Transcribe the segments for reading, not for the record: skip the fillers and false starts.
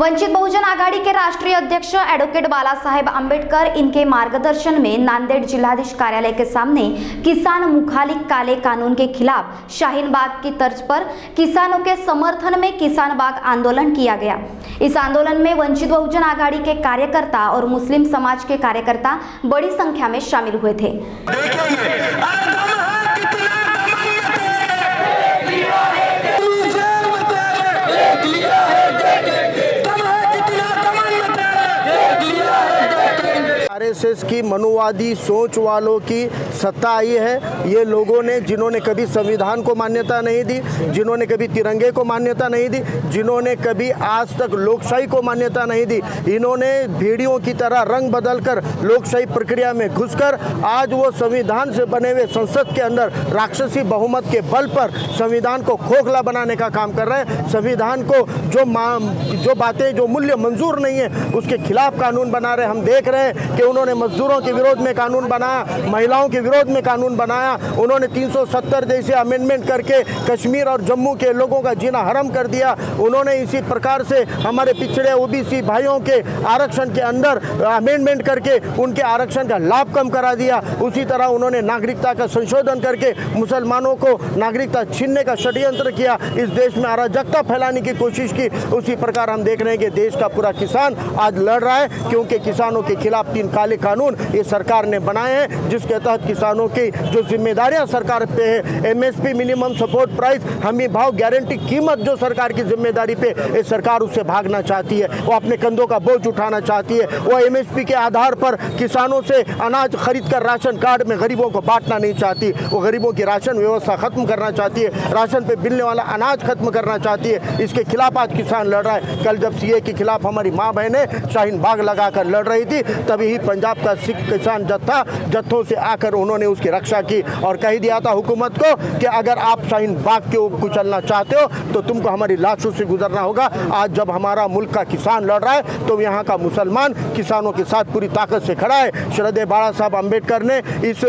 वंचित बहुजन आघाड़ी के राष्ट्रीय अध्यक्ष एडवोकेट बाला साहेब आंबेडकर इनके मार्गदर्शन में नांदेड़ जिलाधीश कार्यालय के सामने किसान मुखालिक काले कानून के खिलाफ शाहीन बाग की तर्ज पर किसानों के समर्थन में किसान बाग आंदोलन किया गया। इस आंदोलन में वंचित बहुजन आघाड़ी के कार्यकर्ता और मुस्लिम समाज के कार्यकर्ता बड़ी संख्या में शामिल हुए थे। आरएसएस की मनुवादी सोच वालों की सत्ता आई है। ये लोगों ने जिन्होंने कभी संविधान को मान्यता नहीं दी, जिन्होंने कभी तिरंगे को मान्यता नहीं दी, जिन्होंने कभी आज तक लोकशाही को मान्यता नहीं दी, इन्होंने भेड़ियों की तरह रंग बदलकर लोकशाही प्रक्रिया में घुसकर आज वो संविधान से बने हुए संसद के अंदर राक्षसी बहुमत के बल पर संविधान को खोखला बनाने का काम कर रहे हैं। संविधान को जो बातें जो मूल्य मंजूर नहीं है उसके खिलाफ कानून बना रहे। हम देख रहे हैं कि उन्होंने मजदूरों के विरोध में कानून बनाया, महिलाओं के विरोध में कानून बनाया, उन्होंने 370 जैसे अमेंडमेंट करके कश्मीर और जम्मू के लोगों का जीना हराम कर दिया। उन्होंने इसी प्रकार से हमारे पिछड़े ओबीसी भाइयों के आरक्षण के अंदर अमेंडमेंट करके उनके आरक्षण का लाभ कम करा दिया। उसी तरह उन्होंने नागरिकता का संशोधन करके मुसलमानों को नागरिकता छीनने का षड्यंत्र किया, इस देश में अराजकता फैलाने की कोशिश की। उसी प्रकार हम देख रहे हैं कि देश का पूरा किसान आज लड़ रहा है, क्योंकि किसानों के खिलाफ 3 काले कानून ये सरकार ने बनाए हैं, जिसके तहत किसानों की जो जिम्मेदारियां सरकार पे है, एमएसपी मिनिमम सपोर्ट प्राइस, हमी भाव गारंटी कीमत जो सरकार की जिम्मेदारी पे ये सरकार उससे भागना चाहती है। वो अपने कंधों का बोझ उठाना चाहती है। वो एमएसपी के आधार पर किसानों से अनाज खरीद कर राशन कार्ड में गरीबों को बांटना नहीं चाहती। वो गरीबों की राशन व्यवस्था खत्म करना चाहती है, राशन पे मिलने वाला अनाज खत्म करना चाहती है। इसके खिलाफ आज किसान लड़ रहा है। कल जब सीए के खिलाफ हमारी माँ बहनें शाहीन बाग लगाकर लड़ रही थी, तभी ही पंजाब का सिख किसान जत्थों से आकर उन्होंने उसकी रक्षा की और कह दिया था हुकूमत को कि अगर आप शाहीन बाग के कुचलना चाहते हो तो तुमको हमारी लाशों से गुजरना होगा। आज जब हमारा मुल्क का किसान लड़ रहा है तो यहाँ का मुसलमान किसानों के साथ पूरी ताकत से खड़ा है। श्रद्धेय बाला साहब आंबेडकर ने इस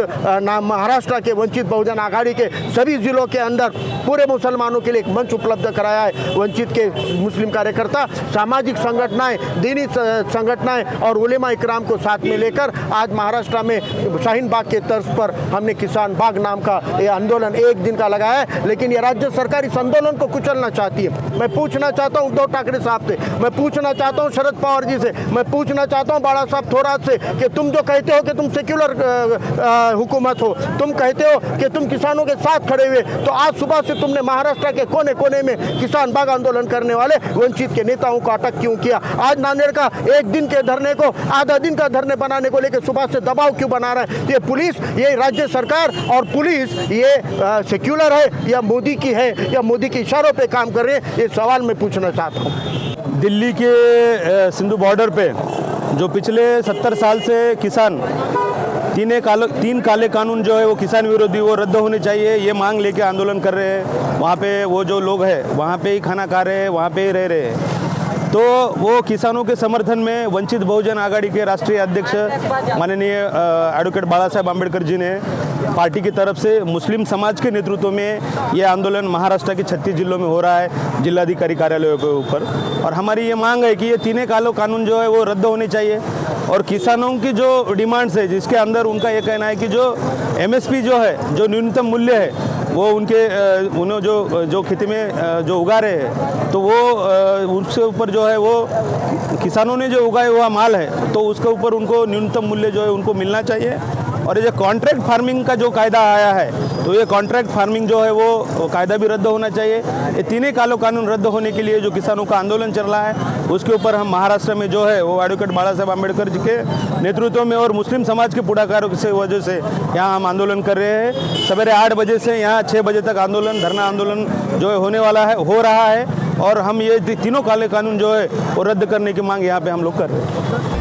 महाराष्ट्र के वंचित बहुजन आघाड़ी के सभी जिलों के अंदर पूरे मुसलमानों के लिए एक मंच उपलब्ध कराया है। वंचित के मुस्लिम कार्यकर्ता, सामाजिक संगठनाएं, दीनी संगठनाएं और उलेमा इकराम को साथ में लेकर आज महाराष्ट्र में शाहीन बाग के तर्ज पर हमने किसान बाग नाम का ये आंदोलन 1 दिन का लगाया है। लेकिन ये राज्य सरकार इस आंदोलन को कुचलना चाहती है। मैं पूछना चाहता हूँ उद्धव ठाकरे साहब से, मैं पूछना चाहता हूँ शरद पवार जी से, मैं पूछना चाहता हूँ बाला साहब थोरात से कि तुम जो कहते हो कि तुम सेक्युलर हुकूमत हो, तुम कहते हो कि तुम किसानों के साथ खड़े हुए, तो आज सुबह से तुमने महाराष्ट्र के कोने कोने में किसान बाग आंदोलन करने वाले वंचित के नेताओं को अटक क्यों किया? आज नांदेड़ का 1 दिन के धरने को आधा दिन का धरने बनाने को लेकर सुबह से दबाव क्यों बना रहा है? ये पुलिस, ये राज्य सरकार और पुलिस ये सेक्युलर है या मोदी की है या मोदी के इशारों पे काम कर रहे हैं? ये सवाल मैं पूछना चाहता हूँ। दिल्ली के सिंधु बॉर्डर पे जो पिछले 70 साल से किसान 3 काले कानून जो है वो किसान विरोधी वो रद्द होने चाहिए, ये मांग लेके आंदोलन कर रहे हैं। वहाँ पे वो जो लोग हैं वहाँ पे ही खाना खा रहे हैं, वहाँ पे ही रह रहे हैं। तो वो किसानों के समर्थन में वंचित बहुजन आघाड़ी के राष्ट्रीय अध्यक्ष माननीय एडवोकेट बाला साहेब आंबेडकर जी ने पार्टी की तरफ से मुस्लिम समाज के नेतृत्व में ये आंदोलन महाराष्ट्र के 36 जिलों में हो रहा है, जिलाधिकारी कार्यालयों के ऊपर। और हमारी ये मांग है कि ये 3 काले कानून जो है वो रद्द होने चाहिए। और किसानों की जो डिमांड्स है, जिसके अंदर उनका ये कहना है कि जो एमएसपी जो है, जो न्यूनतम मूल्य है, वो उन्हें जो खेती में जो उगा रहे हैं, तो वो उसके ऊपर जो है वो किसानों ने जो उगाया हुआ माल है, तो उसके ऊपर उनको न्यूनतम मूल्य जो है उनको मिलना चाहिए। और ये जो कॉन्ट्रैक्ट फार्मिंग का जो कायदा आया है, तो ये कॉन्ट्रैक्ट फार्मिंग जो है वो कायदा भी रद्द होना चाहिए। ये 3 काले कानून रद्द होने के लिए जो किसानों का आंदोलन चल रहा है, उसके ऊपर हम महाराष्ट्र में जो है वो एडवोकेट बाला साहेब आंबेडकर जी के नेतृत्व में और मुस्लिम समाज के पुढाकारों की वजह से यहाँ हम आंदोलन कर रहे हैं। सवेरे 8 बजे से यहाँ 6 बजे तक धरना आंदोलन जो है होने वाला है, हो रहा है। और हम ये 3 काले कानून जो है वो रद्द करने की मांग यहाँ पे हम लोग कर रहे हैं।